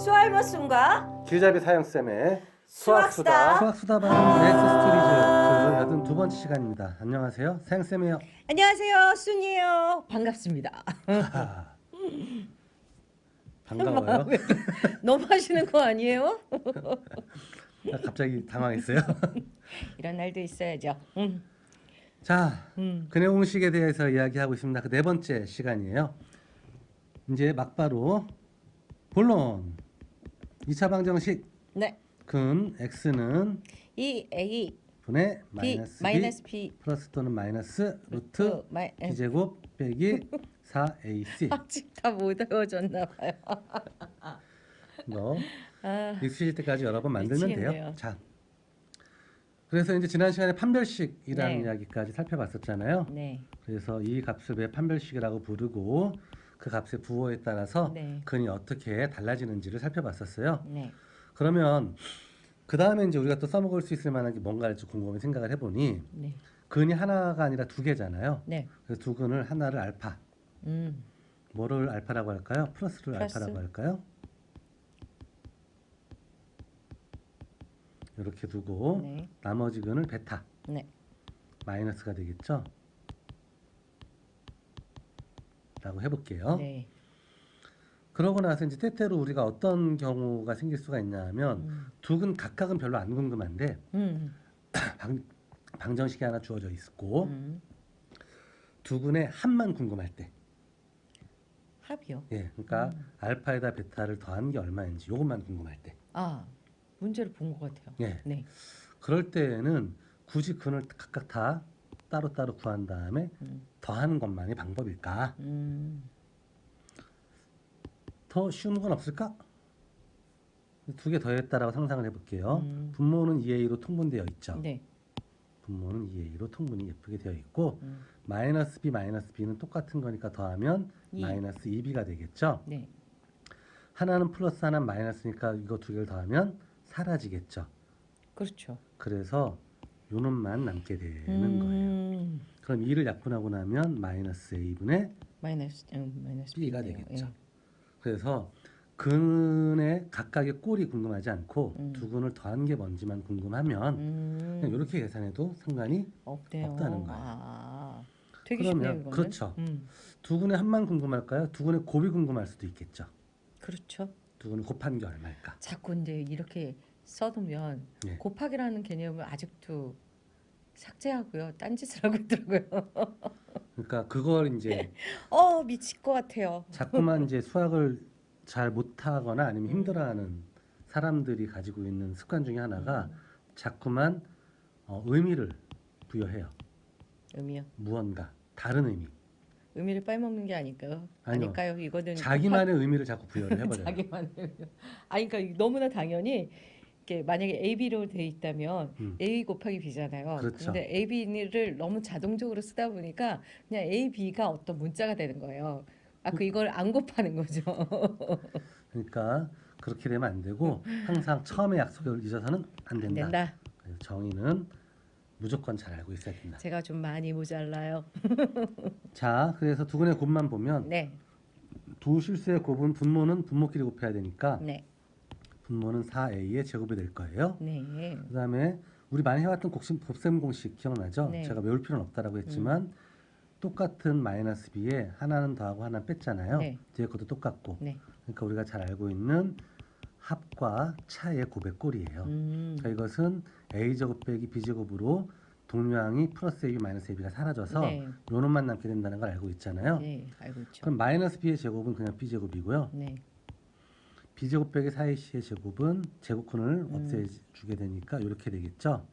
수알머슴과 길잡이 사형쌤의 수학수다. 수학수다반 레이스 스토리즈 그 82번째 시간입니다. 안녕하세요. 사형쌤이에요. 안녕하세요, 순이에요. 반갑습니다. 반가워요. 너무 하시는 거 아니에요? 갑자기 당황했어요. 이런 날도 있어야죠. 자, 근해공식에 대해서 이야기하고 있습니다. 그 네 번째 시간이에요. 이제 막바로 본론 2차 방정식 네, 근 x는 이 A 분의 B 마이너스 B b 플러스 또는 마이너스 루트 b제곱 빼기 4ac 아직 다 못 외워졌나 봐요. 너 아, 익숙해질 때까지 여러 번 만들면 미치겠네요. 돼요. 자, 그래서 이제 지난 시간에 판별식이라는 네. 이야기까지 살펴봤었잖아요. 네, 그래서 이 값을 왜 판별식이라고 부르고 그 값의 부호에 따라서 네. 근이 어떻게 달라지는지를 살펴봤었어요. 네, 그러면 그 다음에 이제 우리가 또 써먹을 수 있을 만한 게 뭔가를 좀 곰곰이 생각을 해보니 네, 근이 하나가 아니라 두 개잖아요. 네. 그래서 두 근을 하나를 알파, 뭐를 알파라고 할까요? 플러스를 플러스. 알파라고 할까요? 이렇게 두고 네, 나머지 근을 베타, 네, 마이너스가 되겠죠? 라고 해볼게요. 네. 그러고 나서 이제 때때로 우리가 어떤 경우가 생길 수가 있냐 하면 두 근 각각은 별로 안 궁금한데 방정식이 하나 주어져 있고 두 근의 합만 궁금할 때, 합이요. 예, 그러니까 알파에다 베타를 더한 게 얼마인지 요것만 궁금할 때, 아, 문제를 본 것 같아요. 예, 네, 그럴 때에는 굳이 근을 각각 다 따로따로 구한 다음에 더하는 것만이 방법일까? 더 쉬운 건 없을까? 두 개 더했다라고 상상을 해볼게요. 분모는 2a로 통분되어 있죠. 네, 분모는 2a로 통분이 예쁘게 되어 있고 마이너스 b는 똑같은 거니까 더하면 이. 마이너스 2b가 되겠죠. 네. 하나는 플러스 하나는 마이너스니까 이거 두 개를 더하면 사라지겠죠. 그렇죠. 그래서 요 놈만 남게 되는 거예요. 그럼 2를 약분하고 나면 마이너스 a분의 마이너스 b가 B네요. 되겠죠. 예. 그래서 근의 각각의 꼴이 궁금하지 않고 두 근을 더한 게 뭔지만 궁금하면 그냥 이렇게 계산해도 상관이 없대요. 없다는 거예요. 아, 되게 그러면 쉽네요, 이거는. 그렇죠. 두 근의 합만 궁금할까요? 두 근의 곱이 궁금할 수도 있겠죠. 그렇죠. 두 근을 곱한 게 얼마일까? 자꾸 이제 이렇게 써두면 예. 곱하기라는 개념을 아직도 삭제하고요. 딴짓을 하고 있더라고요. 그러니까 그걸 이제 미칠 것 같아요. 자꾸만 이제 수학을 잘 못하거나 아니면 힘들어하는 사람들이 가지고 있는 습관 중에 하나가 자꾸만 의미를 부여해요. 의미요. 무언가 다른 의미. 의미를 빨먹는 게 아닐까요? 아니요. 아닐까요? 이거는 자기만의 의미를 자꾸 부여를 해버려요. 자기만의 의미. 아니 그러니까 너무나 당연히 이렇게 만약에 A, B로 돼 있다면 A 곱하기 B잖아요. 그렇죠. 근데 A, B를 너무 자동적으로 쓰다 보니까 그냥 A, B가 어떤 문자가 되는 거예요. 이걸 안 곱하는 거죠. 그러니까 그렇게 되면 안 되고 항상 처음에 약속을 잊어서는 안 안 된다. 된다. 그래서 정의는 무조건 잘 알고 있어야 된다. 제가 좀 많이 모자라요. 자, 그래서 두 근의 곱만 보면 네, 두 실수의 곱은 분모는 분모끼리 곱해야 되니까 네, 분모는 4a의 제곱이 될 거예요. 네, 그다음에 우리 많이 해왔던 곱셈 공식 기억나죠? 네. 제가 외울 필요는 없다라고 했지만 똑같은 마이너스 b에 하나는 더하고 하나는 뺐잖아요. 네. 뒤에 것도 똑같고. 네. 그러니까 우리가 잘 알고 있는 합과 차의 곱의 꼴이에요. 그러니까 이것은 a제곱 빼기 b제곱으로 동류항이 플러스 ab 마이너스 ab가 사라져서 네. 요 놈만 남게 된다는 걸 알고 있잖아요. 네, 알고 있죠. 그럼 마이너스 b의 제곱은 그냥 b제곱이고요. 네, b제곱 빼기 4ac의 제곱은 제곱근을 없애주게 되니까 이렇게 되겠죠.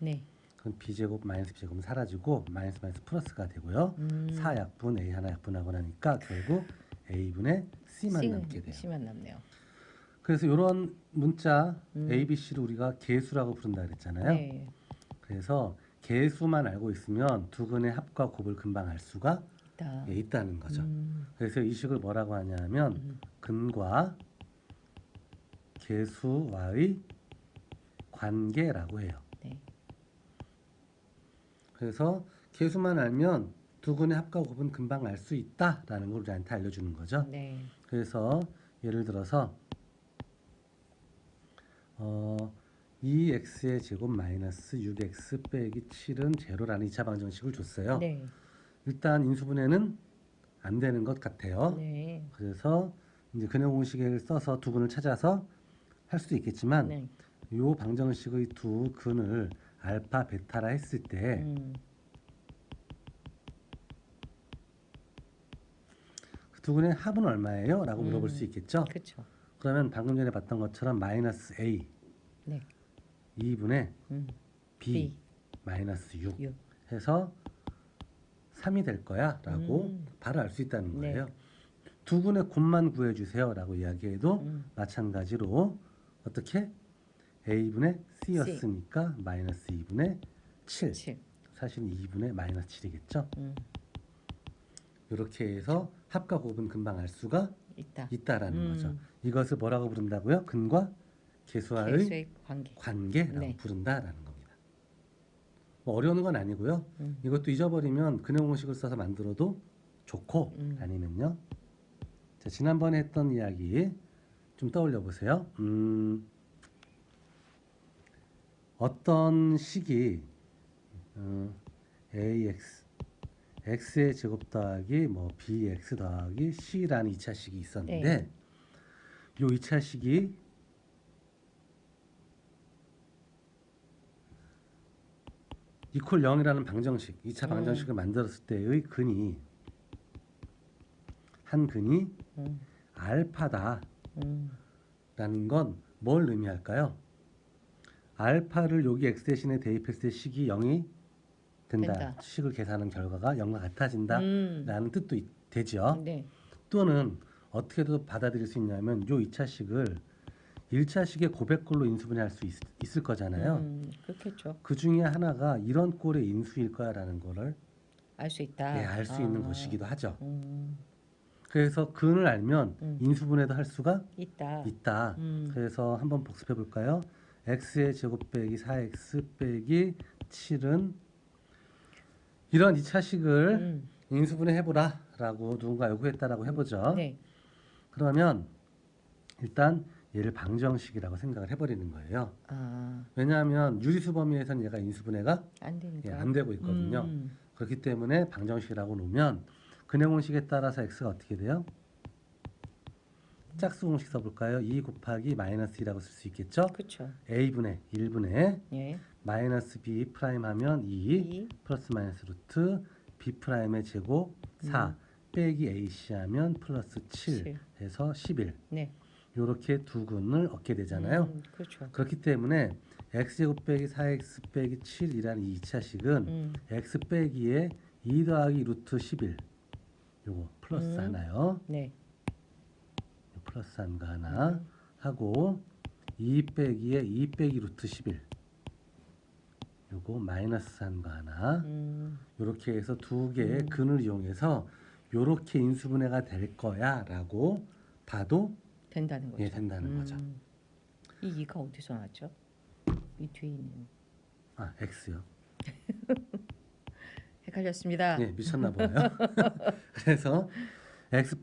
네, 그럼 b제곱 마이너스 b제곱은 사라지고 마이너스 마이너스 플러스가 되고요. 4약분 a 하나 약분하고 나니까 결국 a분의 c만 남게 돼요. C만 남네요. 그래서 이런 문자 a, b, c를 우리가 계수라고 부른다 그랬잖아요. 네, 그래서 계수만 알고 있으면 두 근의 합과 곱을 금방 알 수가 있다. 있다는 거죠. 그래서 이 식을 뭐라고 하냐면 근과 계수와의 관계라고 해요. 네, 그래서 계수만 알면 두 근의 합과 곱은 금방 알 수 있다라는 걸 우리한테 알려주는 거죠. 네, 그래서 예를 들어서 2x의 제곱 마이너스 6x 빼기 7은 제로라는 2차 방정식을 줬어요. 네. 일단 인수분해는 안 되는 것 같아요. 네. 그래서 이제 근해 공식을 써서 두 근을 찾아서 할 수도 있겠지만 네. 이 방정식의 두 근을 알파, 베타라 했을 때 그 두 근의 합은 얼마예요? 라고 물어볼 수 있겠죠. 그렇죠. 그러면 방금 전에 봤던 것처럼 마이너스 a 네. 2분의 b, B. 마이너스 6 6. 해서 3이 될 거야 라고 바로 알 수 있다는 네. 거예요. 두 분의 곱만 구해주세요 라고 이야기해도 마찬가지로 어떻게 a분의 c였으니까 마이너스 2분의 7 7. 사실은 2분의 마이너스 7이겠죠. 이렇게 해서 합과 곱은 금방 알 수가 있다라는 거죠. 이것을 뭐라고 부른다고요? 근과 계수와의 계수의 관계. 관계라고 네. 부른다라는 겁니다. 뭐 어려운 건 아니고요. 이것도 잊어버리면 근해 공식을 써서 만들어도 좋고 아니면요. 자, 지난번에 했던 이야기 좀 떠올려 보세요. 어떤 식이 ax x의 제곱 더하기 뭐 bx 더하기 c라는 2차 식이 있었는데 이 2차 식이 이퀄 0이라는 방정식, 2차 방정식을 만들었을 때의 근이 한 근이 알파다 라는 건 뭘 의미할까요? 알파를 여기 x 대신에 대입했을 때 식이 0이 된다. 식을 계산한 결과가 0과 같아진다 라는 뜻도 되죠. 네. 또는 어떻게도 받아들일 수 있냐면 요 2차 식을 1차 식의 고백꼴로 인수분해할 수 있을 거잖아요. 그렇겠죠. 그 중에 하나가 이런 꼴의 인수일 거야라는 거를 알 수 있다. 예, 알 수 있는 것이기도 하죠. 그래서 근을 알면 인수분해도 할 수가 있다. 그래서 한번 복습해 볼까요? x의 제곱 빼기 4x 빼기 7은 이런 2차식을 인수분해 해보라 라고 누군가 요구했다라고 해보죠. 네. 그러면 일단 얘를 방정식이라고 생각을 해버리는 거예요. 왜냐하면 유리수 범위에서는 얘가 인수분해가 안 되니까. 예, 안 되고 있거든요. 그렇기 때문에 방정식이라고 놓으면 근해 공식에 따라서 x가 어떻게 돼요? 짝수 공식 써볼까요? 2 곱하기 마이너스 2라고 쓸 수 있겠죠? 그렇죠. a분의 1분의 예. 마이너스 b 프라임 하면 2 플러스 마이너스 루트 b 프라임의 제곱 4 빼기 ac 하면 플러스 7 해서 11. 네. 이렇게 두 근을 얻게 되잖아요. 그렇죠. 그렇기 때문에 x제곱 빼기 4x 빼기 7이라는 이 2차식은 x 빼기에 2 더하기 루트 11 요거 플러스 하나요. 네. 플러스 한 거 하나 하고 2 빼기에 2 빼기 루트 11 요거 마이너스 한 거 하나 요렇게 해서 두 개의 근을 이용해서 요렇게 인수분해가 될 거야 라고 봐도 된다는 거죠. 예, 된다는 거죠. 이 2가 어디서 나왔죠? 이 뒤에 있는. 아, x요. 헷갈렸습니다. 예, 미쳤나 보네요. 그래서 x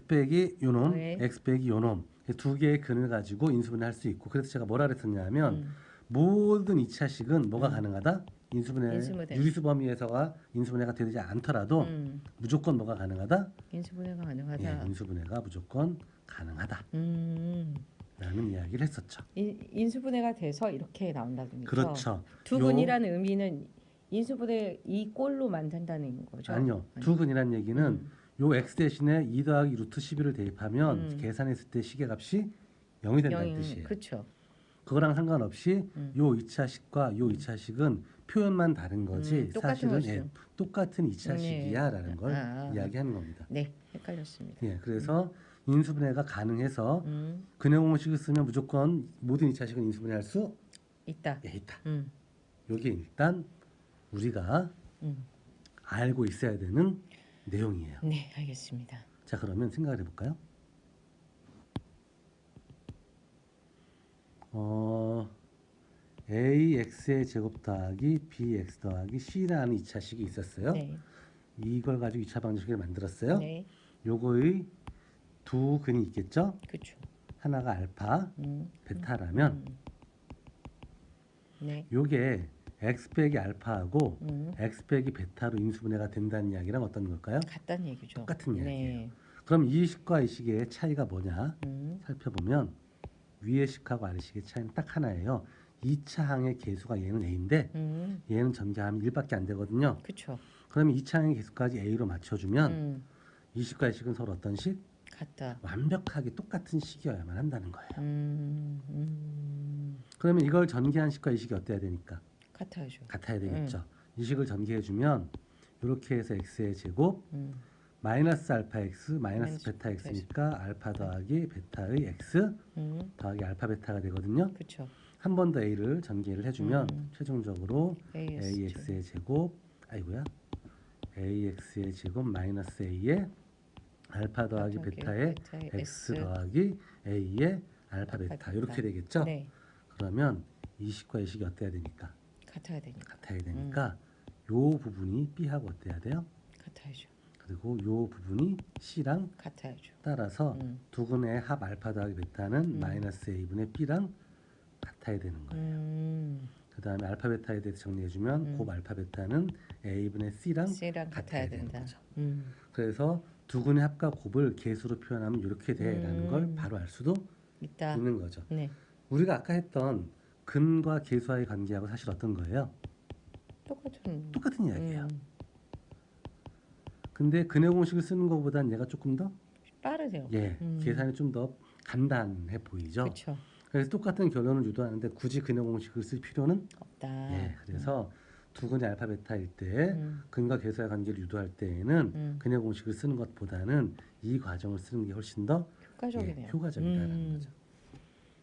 빼기 요놈, 네. x 빼기 요놈 두 개의 근을 가지고 인수분해 할 수 있고 그래서 제가 뭐라 그랬었냐면 모든 2차식은 뭐가 가능하다? 인수분해 유리수 범위에서가 인수분해가 되지 않더라도 무조건 뭐가 가능하다? 인수분해가 가능하다. 예, 인수분해가 무조건 가능하다. 라는 이야기를 했었죠. 인수분해가 돼서 이렇게 나온다는 거죠. 그렇죠. 두 근이라는 의미는 인수분해 이 꼴로 만든다는 거죠. 아니요. 두 근이라는 얘기는 요 x 대신에 2 더하기 루트 11을 대입하면 계산했을 때 시계값이 0이 된다는 뜻이에요. 그렇죠. 그거랑 상관없이 요 2차식과 요 2차식은 표현만 다른 거지 사실은 예, 똑같은 2차식이야라는 걸 이야기하는 겁니다. 네, 헷갈렸습니다. 예, 그래서 인수분해가 가능해서 근해 공식을 쓰면 무조건 모든 2차식은 인수분해할 수 있다. 예, 있다. 요게 일단 우리가 알고 있어야 되는 내용이에요. 네, 알겠습니다. 자, 그러면 생각을 해볼까요? ax의 제곱 더하기 bx 더하기 c라는 2차식이 있었어요. 네. 이걸 가지고 2차 방정식을 만들었어요. 네. 요거의 두 근이 있겠죠? 그렇죠. 하나가 알파, 베타라면 네. 요게 x 빼기 알파하고 x 빼기 베타로 인수분해가 된다는 이야기랑 어떤 걸까요? 같다는 얘기죠. 똑같은 이야기예요. 네. 그럼 이 식과 이 식의 차이가 뭐냐 살펴보면 위의 식하고 아래 식의 차이는 딱 하나예요. 2차 항의 개수가 얘는 a인데 얘는 전개하면 1밖에 안 되거든요. 그렇죠. 그러면 2차 항의 개수까지 a로 맞춰주면 이 식과 이 식은 서로 어떤 식? 같다. 완벽하게 똑같은 식이어야만 한다는 거예요. 그러면 이걸 전개한 식과 이 식이 어때야 되니까? 같아야죠. 같아야 되겠죠. 이 식을 전개해주면 이렇게 해서 x의 제곱 마이너스 알파 x 마이너스 베타 x니까 알파 더하기 베타의 x 더하기 알파 베타가 되거든요. 그렇죠. 한 번 더 a를 전개를 해주면 최종적으로 ax의 제곱 ax의 제곱 마이너스 a의 알파 더하기 베타의 x 더하기 a의 알파 베타 이렇게 되겠죠. 네. 그러면 이 식과 이 식이 어때야 되니까? 같아야 되니까. 같아야 되니까 요 부분이 b하고 어때야 돼요? 같아야죠. 그리고 요 부분이 c랑 같아야죠. 따라서 두근의 합 알파 더하기 베타는 마이너스 a분의 b랑 같아야 되는 거예요. 그 다음에 알파 베타에 대해서 정리해주면 곱 알파 베타는 a분의 c랑 같아야 되는 거죠. 그래서 두근의 합과 곱을 개수로 표현하면 이렇게 돼라는 걸 바로 알 수도 있는 거죠. 네. 우리가 아까 했던 근과 개수와의 관계하고 사실 어떤 거예요? 똑같은 이야기예요. 근데 근의 공식을 쓰는 것보다는 얘가 조금 더 빠르세요. 계산이 좀 더 간단해 보이죠. 그렇죠. 그래서 똑같은 결론을 유도하는데 굳이 근의 공식을 쓸 필요는 없다. 그래서 두근의 알파 베타일 때 근과 개수의 관계를 유도할 때에는 근의 공식을 쓰는 것보다는 이 과정을 쓰는 게 훨씬 더 효과적이라는 거죠.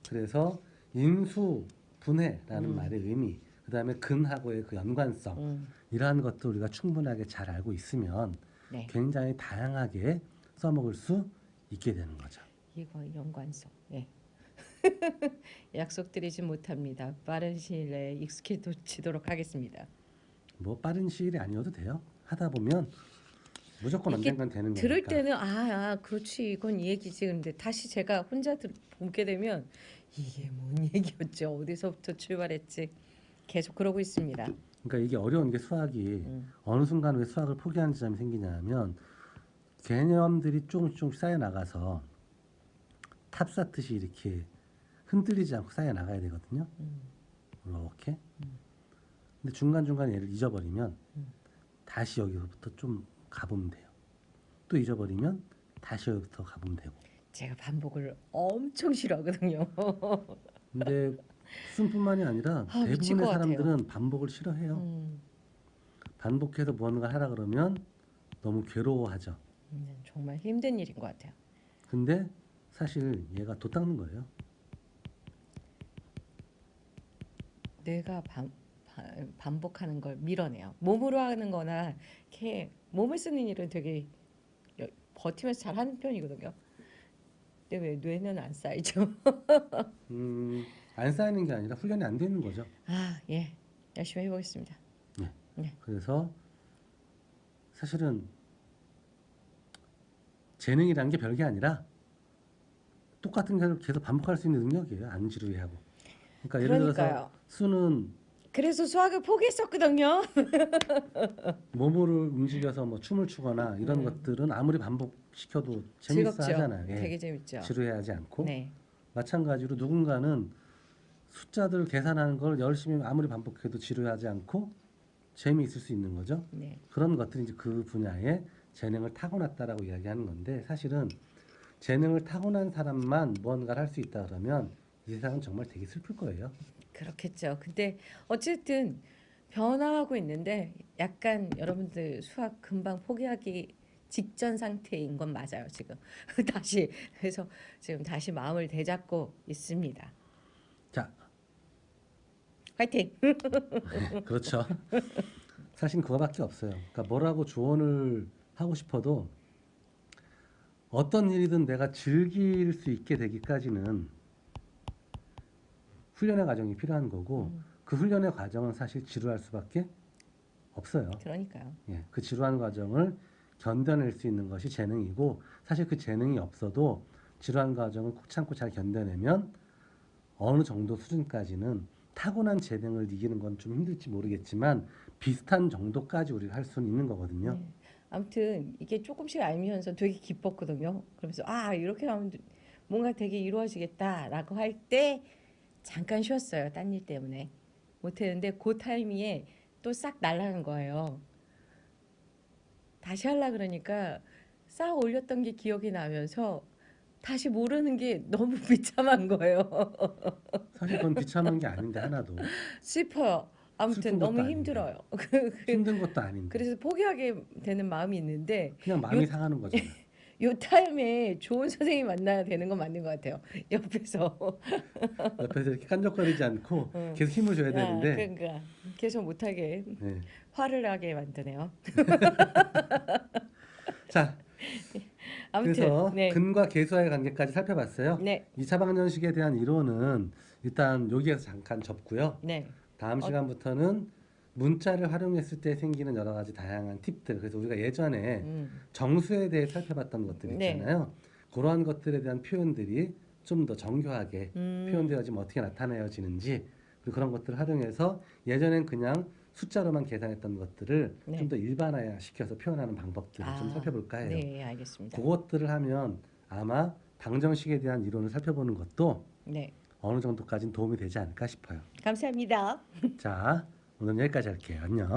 그래서 인수 분해라는 말의 의미, 그 다음에 근하고의 그 연관성 이러한 것도 우리가 충분하게 잘 알고 있으면 굉장히 다양하게 써먹을 수 있게 되는 거죠. 이거 연관성. 네. 약속드리지 못합니다. 빠른 시일 내에 익숙해지도록 하겠습니다. 뭐 빠른 시일이 아니어도 돼요. 하다 보면 무조건 언젠간 되는 거니까. 들을 때는 그렇지 이건 이 얘기지. 근데 다시 제가 혼자 보게 되면 이게 뭔 얘기였지? 어디서부터 출발했지? 계속 그러고 있습니다. 그러니까 이게 어려운 게 수학이 어느 순간 왜 수학을 포기하는 지점이 생기냐면 개념들이 조금씩 쌓여 나가서 탑 쌓듯이 이렇게 흔들리지 않고 쌓여 나가야 되거든요. 이렇게. 근데 중간중간 얘를 잊어버리면 다시 여기서부터 좀 가보면 돼요. 또 잊어버리면 다시 여기부터 가보면 되고. 제가 반복을 엄청 싫어하거든요. 근데 수능뿐만이 아니라 대부분의 사람들은 반복을 싫어해요. 반복해서 무언가 하라 그러면 너무 괴로워하죠. 정말 힘든 일인 것 같아요. 근데 사실 얘가 도 닦는 거예요. 뇌가 반복하는 걸 밀어내요. 몸으로 하는 거나 이렇게 몸을 쓰는 일은 되게 버티면서 잘하는 편이거든요. 근데 왜 뇌는 안 쌓이죠? 안 쌓이는 게 아니라 훈련이 안 되는 거죠. 예. 열심히 해보겠습니다. 네. 그래서 사실은 재능이라는 게 별게 아니라 똑같은 걸 계속 반복할 수 있는 능력이에요. 안 지루해하고. 그러니까 예를 들어서 수는 그래서 수학을 포기했었거든요. 몸을 움직여서 뭐 춤을 추거나 이런 것들은 아무리 반복시켜도 재밌어 하잖아요. 되게 재밌죠. 지루해하지 않고. 네. 마찬가지로 누군가는 숫자들 계산하는 걸 열심히 아무리 반복해도 지루하지 않고 재미있을 수 있는 거죠. 네. 그런 것들이 이제 그 분야에 재능을 타고났다라고 이야기하는 건데 사실은 재능을 타고난 사람만 무언가를 할 수 있다 그러면 이 세상은 정말 되게 슬플 거예요. 그렇겠죠. 근데 어쨌든 변화하고 있는데 약간 여러분들 수학 금방 포기하기 직전 상태인 건 맞아요. 지금 다시 그래서 지금 다시 마음을 되잡고 있습니다. 자, 화이팅! 네, 그렇죠. 사실 그거밖에 없어요. 그러니까 뭐라고 조언을 하고 싶어도 어떤 일이든 내가 즐길 수 있게 되기까지는 훈련의 과정이 필요한 거고 그 훈련의 과정은 사실 지루할 수밖에 없어요. 그러니까요. 예, 그 지루한 과정을 견뎌낼 수 있는 것이 재능이고 사실 그 재능이 없어도 지루한 과정을 꾹 참고 잘 견뎌내면 어느 정도 수준까지는 타고난 재능을 이기는 건 좀 힘들지 모르겠지만 비슷한 정도까지 우리가 할 수는 있는 거거든요. 네. 아무튼 이게 조금씩 알면서 되게 기뻤거든요. 그러면서 아 이렇게 하면 뭔가 되게 이루어지겠다라고 할 때 잠깐 쉬었어요. 딴 일 때문에 못했는데 그 타이밍에 또 싹 날아간 거예요. 다시 하려 그러니까 싹 올렸던 게 기억이 나면서 다시 모르는 게 너무 비참한 거예요. 사실 그건 비참한 게 아닌데 하나도 슬퍼요. 아무튼 슬픈 너무 것도 아닌데 힘들어요. 힘든 것도 아닌데 그래서 포기하게 되는 마음이 있는데 그냥 요, 마음이 상하는 거잖아. 요 타임에 좋은 선생님 만나야 되는 건 맞는 것 같아요. 옆에서. 옆에서 이렇게 깐족거리지 않고 응. 계속 힘을 줘야 아, 되는데 그러니까 계속 못하게 네. 화를 나게 만드네요. 자, 아무튼 그래서 네, 근과 계수와의 관계까지 살펴봤어요. 네, 2차 방정식에 대한 이론은 일단 여기에서 잠깐 접고요. 네, 다음 어, 시간부터는 문자를 활용했을 때 생기는 여러 가지 다양한 팁들. 그래서 우리가 예전에 정수에 대해 살펴봤던 것들 네, 있잖아요. 그러한 것들에 대한 표현들이 좀 더 정교하게 표현되어지면 어떻게 나타내어지는지 그리고 그런 것들을 활용해서 예전엔 그냥 숫자로만 계산했던 것들을 네. 좀 더 일반화 시켜서 표현하는 방법들을 좀 살펴볼까 해요. 네, 알겠습니다. 그것들을 하면 아마 방정식에 대한 이론을 살펴보는 것도 네, 어느 정도까지는 도움이 되지 않을까 싶어요. 감사합니다. 자, 오늘 여기까지 할게요. 안녕.